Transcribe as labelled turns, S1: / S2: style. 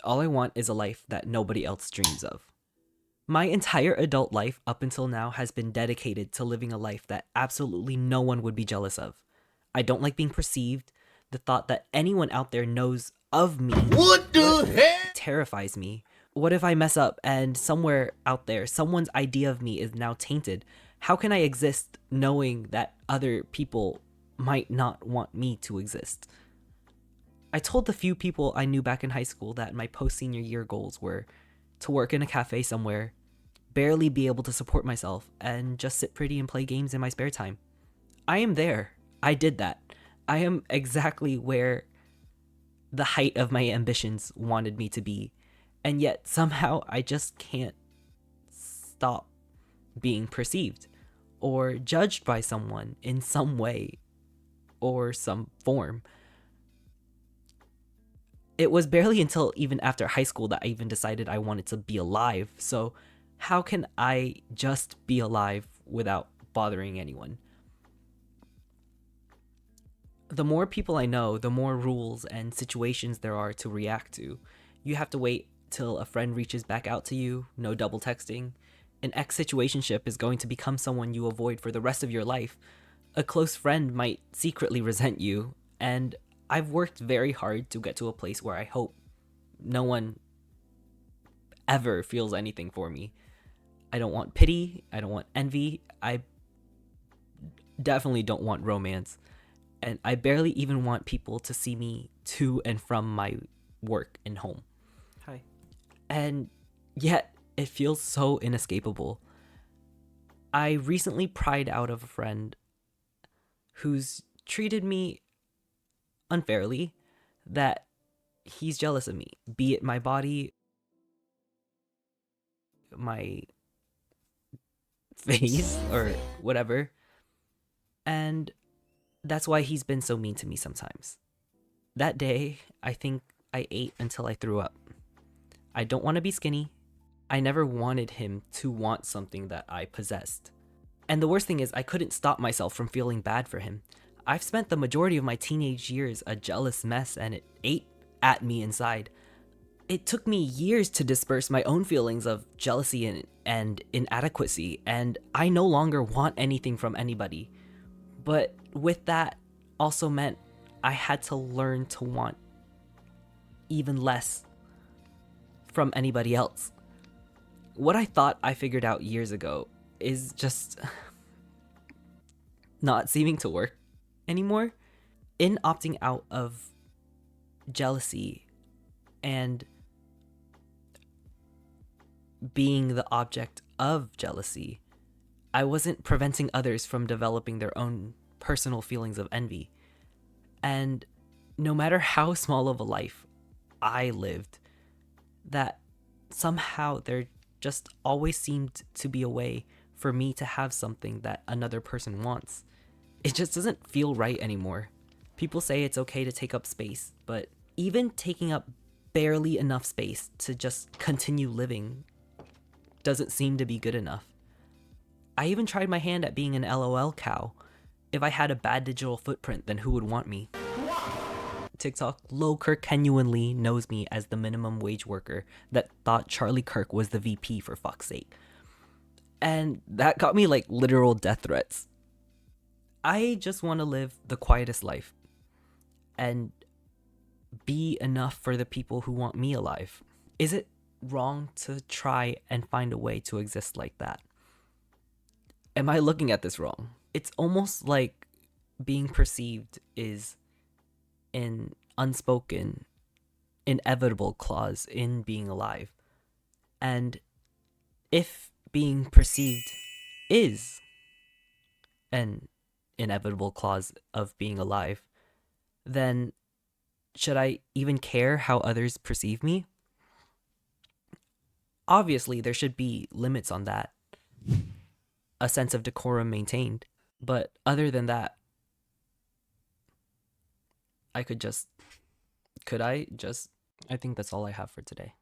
S1: All I want is a life that nobody else dreams of. My entire adult life up until now has been dedicated to living a life that absolutely no one would be jealous of. I don't like being perceived. The thought that anyone out there knows of me
S2: What the hell?
S1: terrifies me. What if I mess up and somewhere out there, someone's idea of me is now tainted? How can I exist knowing that other people might not want me to exist? I told the few people I knew back in high school that my post-senior year goals were to work in a cafe somewhere, barely be able to support myself, and just sit pretty and play games in my spare time. I am there. I did that. I am exactly where the height of my ambitions wanted me to be. And yet somehow I just can't stop being perceived or judged by someone in some way or some form. It was barely until even after high school that I even decided I wanted to be alive. So how can I just be alive without bothering anyone? The more people I know, the more rules and situations there are to react to. You have to wait till a friend reaches back out to you, no double texting. An ex-situationship is going to become someone you avoid for the rest of your life. A close friend might secretly resent you, and I've worked very hard to get to a place where I hope no one ever feels anything for me. I don't want pity, I don't want envy, I definitely don't want romance, and I barely even want people to see me to and from my work and home. Hi. And yet, it feels so inescapable. I recently pried out of a friend who's treated me unfairly, that he's jealous of me, be it my body, my face, or whatever. And that's why he's been so mean to me sometimes. That day, I think I ate until I threw up. I don't want to be skinny. I never wanted him to want something that I possessed. And the worst thing is, I couldn't stop myself from feeling bad for him. I've spent the majority of my teenage years a jealous mess, and it ate at me inside. It took me years to disperse my own feelings of jealousy and inadequacy, and I no longer want anything from anybody. But with that also meant I had to learn to want even less from anybody else. What I thought I figured out years ago is just not seeming to work anymore. In opting out of jealousy and being the object of jealousy, I wasn't preventing others from developing their own personal feelings of envy. And no matter how small of a life I lived, that somehow there just always seemed to be a way for me to have something that another person wants. It just doesn't feel right anymore. People say it's okay to take up space, but even taking up barely enough space to just continue living doesn't seem to be good enough. I even tried my hand at being an LOL cow. If I had a bad digital footprint, then who would want me? TikTok Lil Kirk genuinely knows me as the minimum wage worker that thought Charlie Kirk was the VP, for fuck's sake. And that got me like literal death threats. I just want to live the quietest life and be enough for the people who want me alive. Is it wrong to try and find a way to exist like that? Am I looking at this wrong? It's almost like being perceived is an unspoken, inevitable clause in being alive. And if being perceived is an inevitable clause of being alive, then should I even care how others perceive me? Obviously, there should be limits on that, a sense of decorum maintained. But other than that, I think that's all I have for today.